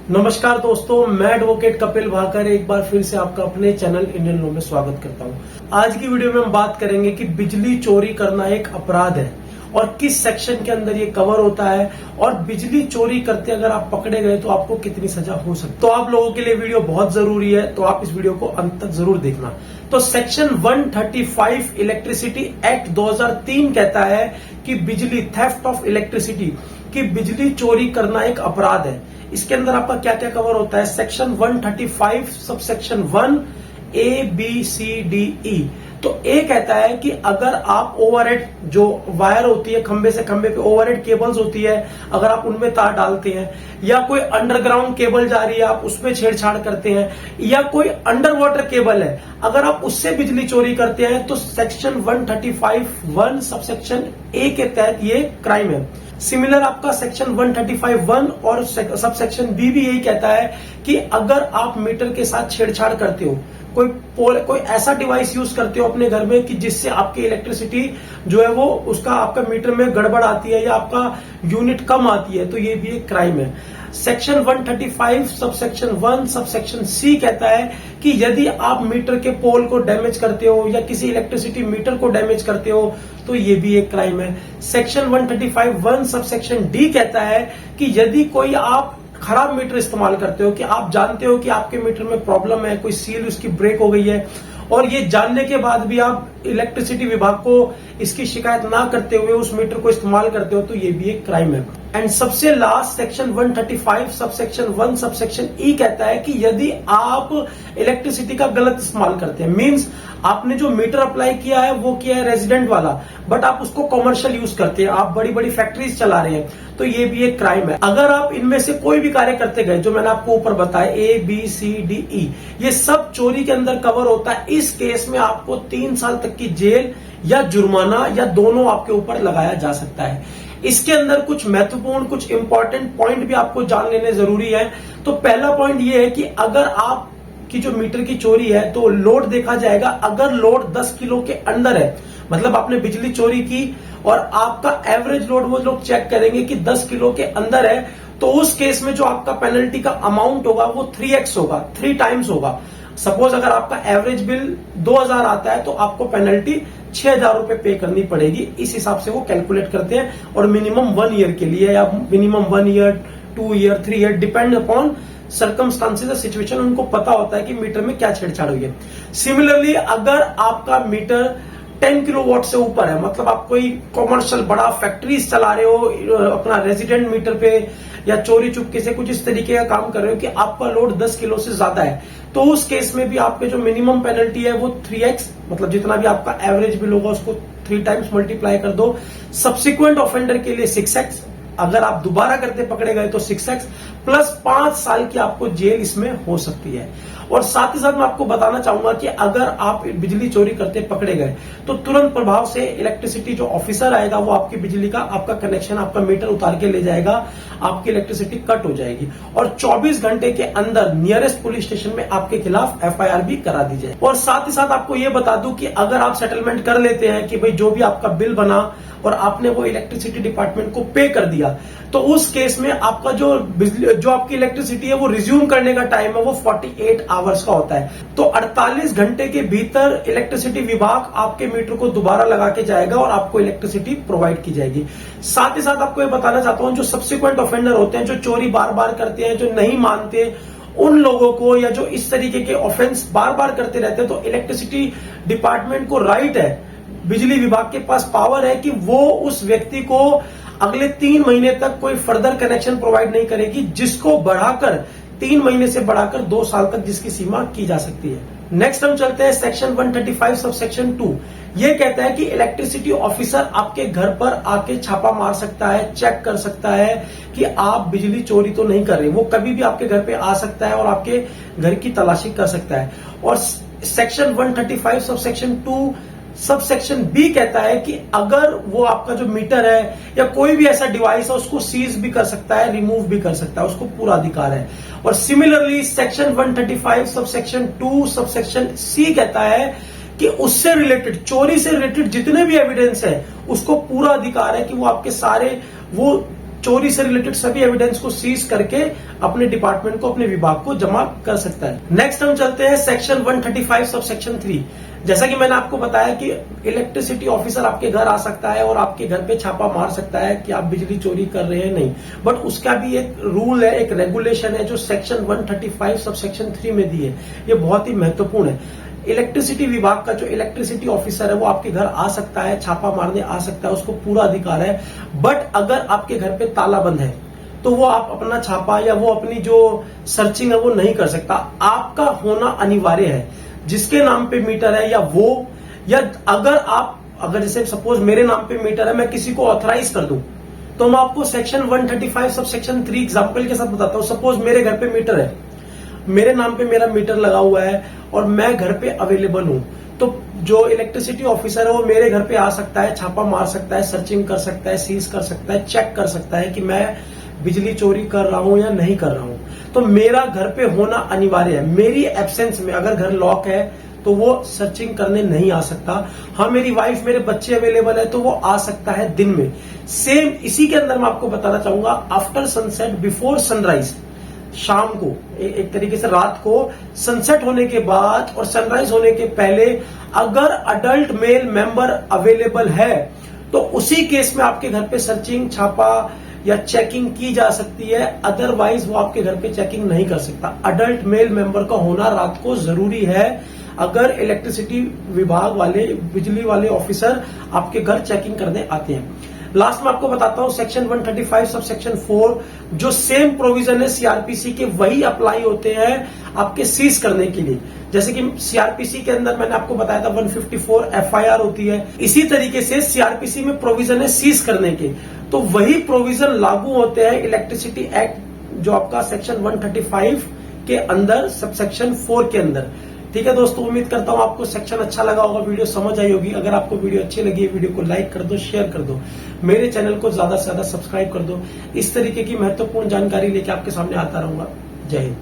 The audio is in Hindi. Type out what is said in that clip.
नमस्कार दोस्तों, मैं एडवोकेट कपिल भाकर एक बार फिर से आपका अपने चैनल इंडियन लॉ में स्वागत करता हूं। आज की वीडियो में हम बात करेंगे कि बिजली चोरी करना एक अपराध है और किस सेक्शन के अंदर ये कवर होता है और बिजली चोरी करते अगर आप पकड़े गए तो आपको कितनी सजा हो सकती है। तो आप लोगों के लिए वीडियो बहुत जरूरी है, तो आप इस वीडियो को अंत तक जरूर देखना। तो सेक्शन 135 इलेक्ट्रिसिटी एक्ट 2003 कहता है कि बिजली थेफ्ट ऑफ इलेक्ट्रिसिटी कि बिजली चोरी करना एक अपराध है। इसके अंदर आपका क्या क्या कवर होता है? Section 135 sub section 1 A B C D E. तो ए कहता है कि अगर आप ओवरहेड जो वायर होती है, खंबे से खंबे पे ओवरहेड केबल्स होती है, अगर आप उनमें तार डालते हैं या कोई अंडरग्राउंड केबल जा रही है आप उसमें छेड़छाड़ करते हैं या कोई अंडर वाटर केबल है अगर आप उससे बिजली चोरी करते हैं तो सेक्शन 135(1) सब सेक्शन ए के तहत ये क्राइम है। सिमिलर आपका सेक्शन 135(1) और सब सेक्शन बी भी यही कहता है कि अगर आप मीटर के साथ छेड़छाड़ करते हो, कोई ऐसा डिवाइस यूज करते हो अपने घर में कि जिससे आपकी इलेक्ट्रिसिटी जो है वो उसका आपका मीटर में गड़बड़ आती है या आपका यूनिट कम आती है, तो ये भी एक क्राइम है। Section 135 sub section 1 sub section C कहता है कि यदि आप मीटर के पोल को डैमेज करते हो या किसी इलेक्ट्रिसिटी मीटर को डैमेज करते हो तो ये भी एक क्राइम है। सेक्शन 135(1) सब सेक्शन डी कहता है कि यदि कोई आप खराब मीटर इस्तेमाल करते हो कि आप जानते हो कि आपके मीटर में प्रॉब्लम है, कोई सील उसकी ब्रेक हो गई है और ये जानने के बाद भी आप इलेक्ट्रिसिटी विभाग को इसकी शिकायत ना करते हुए उस मीटर को इस्तेमाल करते हो तो ये भी एक क्राइम है। एंड सबसे last section 135 sub section 1 sub section E कहता है कि यदि आप इलेक्ट्रिसिटी का गलत इस्तेमाल करते हैं, मींस आपने जो मीटर अप्लाई किया है वो किया है रेजिडेंट वाला, बट आप उसको कमर्शियल यूज करते हैं, आप बड़ी बड़ी फैक्ट्रीज चला रहे हैं, तो ये भी एक क्राइम है। अगर आप इनमें से कोई भी कार्य करते गए जो मैंने आपको ऊपर बताया ए बी सी डी ई, ये सब चोरी के अंदर कवर होता है। इस केस में आपको 3 साल तक की जेल या जुर्माना या दोनों आपके ऊपर लगाया जा सकता है। इसके अंदर कुछ महत्वपूर्ण कुछ इंपॉर्टेंट पॉइंट भी आपको जान लेने जरूरी है। तो पहला पॉइंट ये है कि अगर आप की जो मीटर की चोरी है तो लोड देखा जाएगा। अगर लोड 10 किलो के अंदर है, मतलब आपने बिजली चोरी की और आपका एवरेज लोड वो लोग चेक करेंगे कि 10 किलो के अंदर है, तो उस केस में जो आपका पेनल्टी का अमाउंट होगा वो 3x होगा, 3 टाइम्स होगा। सपोज अगर आपका एवरेज बिल 2000 आता है तो आपको पेनल्टी 6000 रुपए पे करनी पड़ेगी। इस हिसाब से वो कैलकुलेट करते हैं और मिनिमम 1 ईयर के लिए या minimum 1 year 2 year 3 year depend upon circumstances या सिचुएशन, उनको पता होता है कि मीटर में क्या छेड़छाड़ हुई है। सिमिलरली अगर आपका मीटर 10 किलोवाट से ऊपर है, मतलब आप कोई कॉमर्शियल बड़ा फैक्ट्रीज चला रहे हो अपना रेजिडेंट मीटर पे या चोरी चुपके से कुछ इस तरीके का काम कर रहे हो कि आपका लोड 10 किलो से ज्यादा है, तो उस केस में भी आपके जो मिनिमम पेनल्टी है वो 3x, मतलब जितना भी आपका एवरेज बिल होगा उसको 3 टाइम्स मल्टीप्लाई कर दो। सब्सिक्वेंट ऑफेंडर के लिए 6x, अगर आप दोबारा करते पकड़े गए तो 6x प्लस 5 साल की आपको जेल इसमें हो सकती है। और साथ ही साथ मैं आपको बताना चाहूंगा कि अगर आप बिजली चोरी करते पकड़े गए तो तुरंत प्रभाव से इलेक्ट्रिसिटी जो ऑफिसर आएगा वो आपकी बिजली का आपका कनेक्शन आपका मीटर उतार के ले जाएगा, आपकी इलेक्ट्रिसिटी कट हो जाएगी और 24 घंटे के अंदर नियरेस्ट पुलिस स्टेशन में आपके खिलाफ FIR भी करा दी जाए। और साथ ही साथ आपको ये बता दूं कि अगर आप सेटलमेंट कर लेते हैं कि भाई जो भी आपका बिल बना और आपने वो इलेक्ट्रिसिटी डिपार्टमेंट को पे कर दिया, तो उस केस में आपका जो आपकी इलेक्ट्रिसिटी है वो रिज्यूम करने का टाइम है वो 48 आवर्स का होता है। तो 48 घंटे के भीतर इलेक्ट्रिसिटी विभाग आपके मीटर को दोबारा लगा के जाएगा और आपको इलेक्ट्रिसिटी प्रोवाइड की जाएगी। साथ ही साथ आपको ये बताना चाहता हूं, जो सब्सिक्वेंट ऑफेंडर होते हैं, जो चोरी बार बार करते हैं, जो नहीं मानते, उन लोगों को या जो इस तरीके के ऑफेंस बार बार करते रहते हैं, तो इलेक्ट्रिसिटी डिपार्टमेंट को राइट है, बिजली विभाग के पास पावर है कि वो उस व्यक्ति को अगले 3 महीने तक कोई फर्दर कनेक्शन प्रोवाइड नहीं करेगी, जिसको बढ़ाकर 3 महीने से बढ़ाकर 2 साल तक जिसकी सीमा की जा सकती है। नेक्स्ट हम चलते हैं सेक्शन 135 सब सेक्शन 2। ये कहता है कि इलेक्ट्रिसिटी ऑफिसर आपके घर पर आके छापा मार सकता है, चेक कर सकता है कि आप बिजली चोरी तो नहीं कर रहे। वो कभी भी आपके घर पे आ सकता है और आपके घर की तलाशी कर सकता है। और section 135 sub section 2 sub section B कहता है कि अगर वो आपका जो मीटर है या कोई भी ऐसा डिवाइस है उसको सीज भी कर सकता है, रिमूव भी कर सकता है, उसको पूरा अधिकार है। और similarly section 135 sub section 2 sub section C कहता है कि उससे रिलेटेड, चोरी से रिलेटेड जितने भी एविडेंस है उसको पूरा अधिकार है कि वो आपके सारे वो चोरी से रिलेटेड सभी एविडेंस को सीज करके अपने डिपार्टमेंट को, अपने विभाग को जमा कर सकता है। नेक्स्ट हम चलते हैं सेक्शन 135 सब सेक्शन 3। जैसा कि मैंने आपको बताया कि इलेक्ट्रिसिटी ऑफिसर आपके घर आ सकता है और आपके घर पे छापा मार सकता है कि आप बिजली चोरी कर रहे हैं, नहीं, बट उसका भी एक रूल है, एक रेगुलेशन है जो सेक्शन 135 सब सेक्शन 3 में दी है। ये बहुत ही महत्वपूर्ण है। इलेक्ट्रिसिटी विभाग का जो इलेक्ट्रिसिटी ऑफिसर है वो आपके घर आ सकता है, छापा मारने आ सकता है, उसको पूरा अधिकार है। बट अगर आपके घर पे ताला बंद है तो वो आप अपना छापा या वो अपनी जो सर्चिंग है वो नहीं कर सकता। आपका होना अनिवार्य है। जिसके नाम पे मीटर है या वो, या अगर जैसे सपोज मेरे नाम पे मीटर है, मैं किसी को ऑथराइज कर दूं, तो मैं आपको सेक्शन 135 सब सेक्शन 3 एग्जाम्पल के साथ बताता हूं। सपोज मेरे घर पे मीटर है, मेरे नाम पे मेरा मीटर लगा हुआ है और मैं घर पे अवेलेबल हूं, तो जो इलेक्ट्रिसिटी ऑफिसर है वो मेरे घर पे आ सकता है, छापा मार सकता है, सर्चिंग कर सकता है, सीज कर सकता है, चेक कर सकता है कि मैं बिजली चोरी कर रहा हूं या नहीं कर रहा हूं। तो मेरा घर पे होना अनिवार्य है। मेरी एब्सेंस में अगर घर लॉक है तो वो सर्चिंग करने नहीं आ सकता। हाँ, मेरी वाइफ, मेरे बच्चे अवेलेबल है तो वो आ सकता है दिन में। सेम इसी के अंदर मैं आपको बताना चाहूंगा, आफ्टर सनसेट बिफोर सनराइज, शाम को एक तरीके से रात को सनसेट होने के बाद और सनराइज होने के पहले अगर अडल्ट मेल मेंबर अवेलेबल है तो उसी केस में आपके घर पे सर्चिंग, छापा या चेकिंग की जा सकती है। अदरवाइज वो आपके घर पे चेकिंग नहीं कर सकता। अडल्ट मेल मेंबर का होना रात को जरूरी है अगर इलेक्ट्रिसिटी विभाग वाले, बिजली वाले ऑफिसर आपके घर चेकिंग करने आते हैं। लास्ट में आपको बताता हूं सेक्शन 135 सब सेक्शन 4, जो सेम प्रोविजन है सीआरपीसी के, वही अप्लाई होते हैं आपके सीज करने के लिए। जैसे कि सीआरपीसी के अंदर मैंने आपको बताया था 154 एफआईआर होती है, इसी तरीके से सीआरपीसी में प्रोविजन है सीज करने के, तो वही प्रोविजन लागू होते हैं इलेक्ट्रिसिटी एक्ट जो आपका सेक्शन 135 के अंदर सब सेक्शन 4 के अंदर। ठीक है दोस्तों, उम्मीद करता हूं आपको सेक्शन अच्छा लगा होगा, वीडियो समझ आई होगी। अगर आपको वीडियो अच्छी लगी है, वीडियो को लाइक कर दो, शेयर कर दो, मेरे चैनल को ज्यादा से ज्यादा सब्सक्राइब कर दो। इस तरीके की महत्वपूर्ण जानकारी लेके आपके सामने आता रहूंगा। जय हिंद।